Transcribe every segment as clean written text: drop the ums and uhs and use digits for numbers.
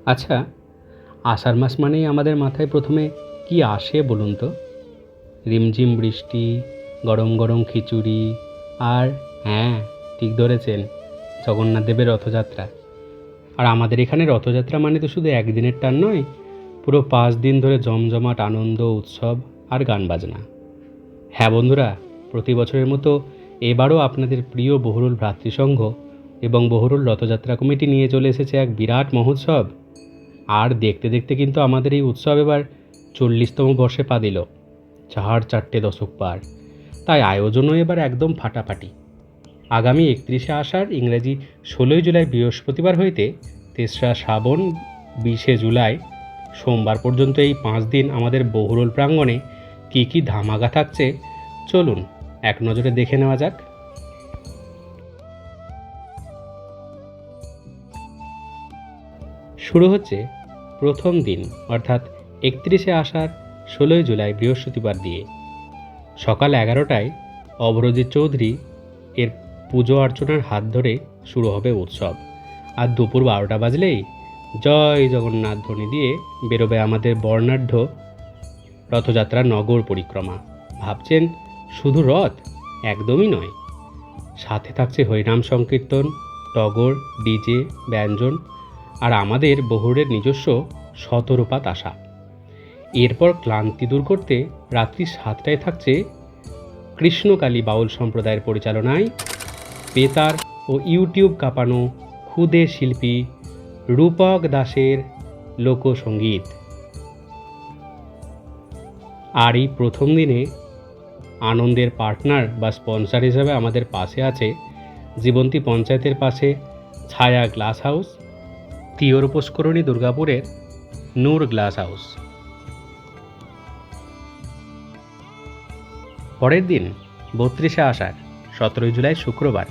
আচ্ছা, আষাঢ় মাস মানেই আমাদের মাথায় প্রথমে কি আসে বলুন তো? রিমঝিম বৃষ্টি, গরম গরম খিচুড়ি, আর হ্যাঁ, ঠিক ধরেছেন, জগন্নাথ দেবের রথযাত্রা। আর আমাদের এখানে রথযাত্রা মানে তো শুধু একদিনের টান নয়, পুরো 5 দিন ধরে জমজমাট আনন্দ, উৎসব আর গান বাজনা। হ্যাঁ বন্ধুরা, প্রতি বছরের মতো এবারও আপনাদের প্রিয় বহরুল ভ্রাতৃসংঘ এবং বহরুল রথযাত্রা কমিটি নিয়ে চলে এসেছে এক বিরাট মহোৎসব। আর দেখতে দেখতে কিন্তু আমাদের এই উৎসব এবার 40তম বর্ষে পা দিল। 4 দশক পার, তাই আয়োজনও এবার একদম ফাটাফাটি। আগামী 31শে আষাঢ়, ইংরেজি 16ই জুলাই বৃহস্পতিবার হইতে 3রা শ্রাবণ 20শে জুলাই সোমবার পর্যন্ত এই 5 দিন আমাদের বহরুল প্রাঙ্গণে কী কী ধামাকা থাকছে, চলুন এক নজরে দেখে নেওয়া যাক। শুরু হচ্ছে প্রথম দিন, অর্থাৎ 31শে আষাঢ় 16ই জুলাই বৃহস্পতিবার দিয়ে। সকাল 11টায় অভরজিৎ চৌধুরী এর পুজো অর্চনার হাত ধরে শুরু হবে উৎসব। আর দুপুর 12টা বাজলেই জয় জগন্নাথ ধ্বনি দিয়ে বেরোবে আমাদের বর্ণাঢ্য রথযাত্রার নগর পরিক্রমা। ভাবছেন শুধু রথ? একদমই নয়, সাথে থাকছে হরিনাম সংকীর্তন, টগর, ডিজে, ব্যঞ্জন আর আমাদের বহরের নিজস্ব 17 পাত আশা। এরপর ক্লান্তি দূর করতে রাত্রি 7টায় থাকছে কৃষ্ণকালী বাউল সম্প্রদায়ের পরিচালনায় বেতার ও ইউটিউব কাঁপানো খুদে শিল্পী রূপক দাসের লোকসঙ্গীত। আর এই প্রথম দিনে আনন্দের পার্টনার বা স্পন্সর হিসেবে আমাদের পাশে আছে জীবন্তী পঞ্চায়েতের পাশে ছায়া গ্লাস হাউস, তিওর পুষ্করণী দুর্গাপুরের নূর গ্লাস হাউস। পরের দিন 32শে আষাঢ় 17ই জুলাই শুক্রবার,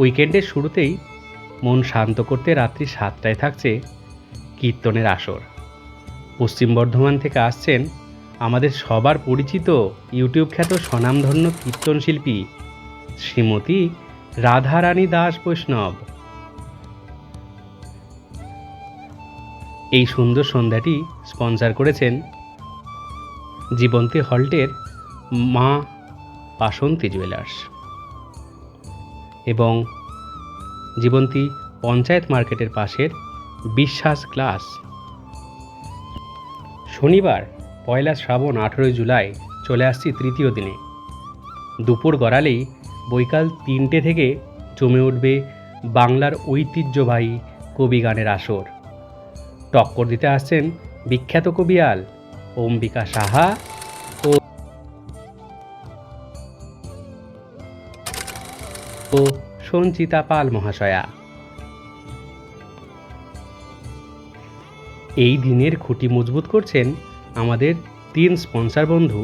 উইকেন্ডের শুরুতেই মন শান্ত করতে রাত্রি 7টায় থাকছে কীর্তনের আসর। পশ্চিম বর্ধমান থেকে আসছেন আমাদের সবার পরিচিত ইউটিউব খ্যাত স্বনামধন্য কীর্তন শিল্পী শ্রীমতী রাধারানী দাস বৈষ্ণব। এই সুন্দর সন্ধ্যাটি স্পন্সর করেছেন জীবন্তী হল্টের মা বাসন্তী জুয়েলার্স এবং জীবন্তী পঞ্চায়েত মার্কেটের পাশের বিশ্বাস ক্লাস। শনিবার 1 শ্রাবণ 18ই জুলাই চলে আসছি তৃতীয় দিনে। দুপুর গড়ালেই বৈকাল 3টে থেকে জমে উঠবে বাংলার ঐতিহ্যবাহী কবি গানের আসর। টক্কর দিতে আসছেন বিখ্যাত কবিয়াল অম্বিকা সাহা ও সঞ্চিতা পাল মহাশয়া। এই দিনের খুঁটি মজবুত করছেন আমাদের 3 স্পন্সর বন্ধু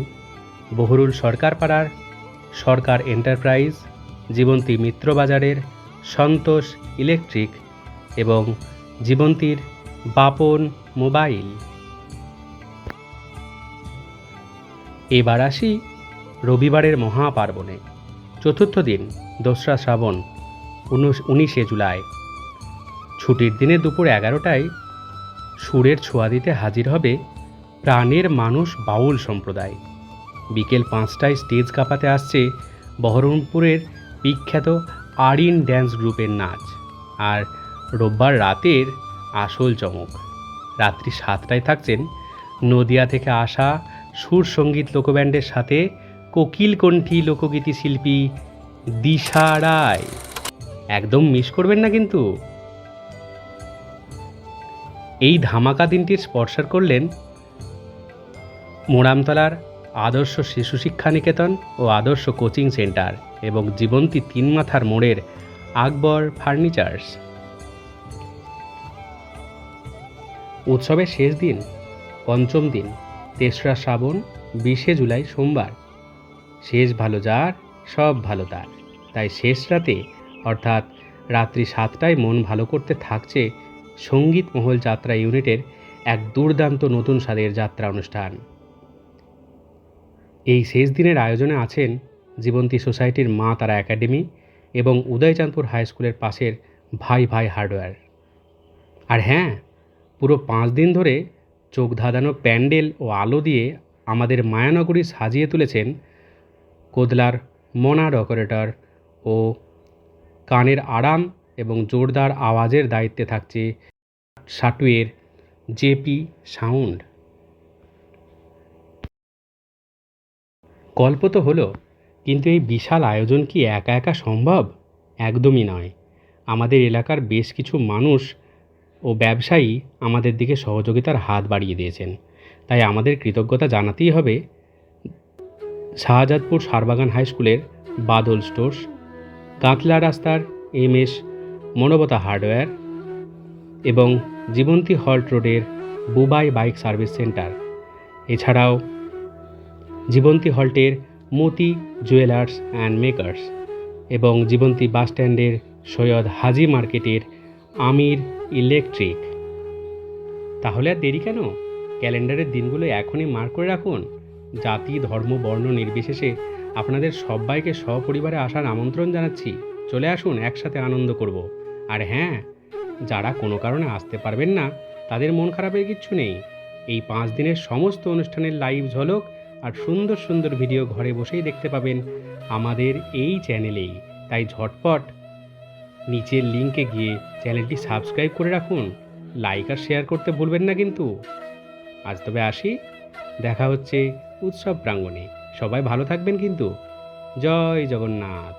বহরুল সরকার পাড়ার সরকার এন্টারপ্রাইজ, জীবন্তী মিত্রবাজারের সন্তোষ ইলেকট্রিক এবং জীবন্তীর বাপন মোবাইল। এবার আসি রবিবারের মহাপার্বণে। চতুর্থ দিন 2রা শ্রাবণ 19শে জুলাই। ছুটির দিনে দুপুর 11টায় সুরের ছোঁয়া দিতে হাজির হবে প্রাণের মানুষ বাউল সম্প্রদায়। বিকেল 5টায় স্টেজ কাঁপাতে আসছে বহরমপুরের বিখ্যাত আরিন ড্যান্স গ্রুপের নাচ। আর রোববার রাতের আসল চমক, রাত্রি 7টায় থাকছেন নদিয়া থেকে আসা সুর সঙ্গীত লোকব্যান্ডের সাথে কোকিলকণ্ঠী লোকগীতি শিল্পী দিশা রায়। একদম মিস করবেন না কিন্তু। এই ধামাকা দিনটির স্পন্সর করলেন মোরামতলার আদর্শ শিশু শিক্ষা নিকেতন ও আদর্শ কোচিং সেন্টার এবং জীবন্তী 3 মাথার মোড়ের আকবর ফার্নিচার্স। উৎসবের শেষ দিন, পঞ্চম দিন 3রা শ্রাবণ 20শে জুলাই সোমবার। শেষ ভালো যার, সব ভালো তার। তাই শেষ রাতে অর্থাৎ রাত্রি 7টায় মন ভালো করতে থাকছে সঙ্গীত মহল যাত্রা ইউনিটের এক দুর্দান্ত নতুন স্বাদের যাত্রা অনুষ্ঠান। এই শেষ দিনের আয়োজনে আছেন জীবন্তী সোসাইটির মা তারা একাডেমি এবং উদয়চাঁদপুর হাই স্কুলের পাশের ভাই ভাই হার্ডওয়্যার। আর হ্যাঁ, পুরো 5 দিন ধরে চোখ ধাঁধানো প্যান্ডেল ও আলো দিয়ে আমাদের মায়ানগরী সাজিয়ে তুলেছেন কোদলার মোনা ডেকোরেটর ও কানের আরাম এবং জোরদার আওয়াজের দায়িত্বে থাকছে সাটুয়ের জেপি সাউন্ড। গল্প তো হলো, কিন্তু এই বিশাল আয়োজন কি একা একা সম্ভব? একদমই নয়। আমাদের এলাকার বেশ কিছু মানুষ ও ব্যবসায়ী আমাদের দিকে সহযোগিতার হাত বাড়িয়ে দিয়েছেন, তাই আমাদের কৃতজ্ঞতা জানাতেই হবে শাহজাদপুর সারবাগান হাই স্কুলের বাদল স্টোর্স, কাতলা রাস্তার MS মনবতা হার্ডওয়্যার এবং জীবন্তী হল্ট রোডের বুবাই বাইক সার্ভিস সেন্টার, এছাড়াও জীবন্তী হল্টের মতি জুয়েলার্স অ্যান্ড মেকার্স এবং জীবন্তী বাসস্ট্যান্ডের সৈয়দ হাজি মার্কেটের আমির ইলেকট্রিক। তাহলে আর দেরি কেন? ক্যালেন্ডারের দিনগুলো এখনই মার্ক করে রাখুন। জাতি, ধর্ম, বর্ণ নির্বিশেষে আপনাদের সবাইকে সপরিবারে আসার আমন্ত্রণ জানাচ্ছি। চলে আসুন, একসাথে আনন্দ করব। আর হ্যাঁ, যারা কোনো কারণে আসতে পারবেন না, তাদের মন খারাপের কিচ্ছু নেই। এই 5 দিনের সমস্ত অনুষ্ঠানের লাইভ ঝলক আর সুন্দর সুন্দর ভিডিও ঘরে বসেই দেখতে পাবেন আমাদের এই চ্যানেলেই। তাই ঝটপট নিচের লিঙ্কে গিয়ে চ্যানেলটি সাবস্ক্রাইব করে রাখুন। লাইক আর শেয়ার করতে ভুলবেন না কিন্তু। আজ তবে আসি, দেখা হচ্ছে উৎসব প্রাঙ্গণে। সবাই ভালো থাকবেন কিন্তু। জয় জগন্নাথ।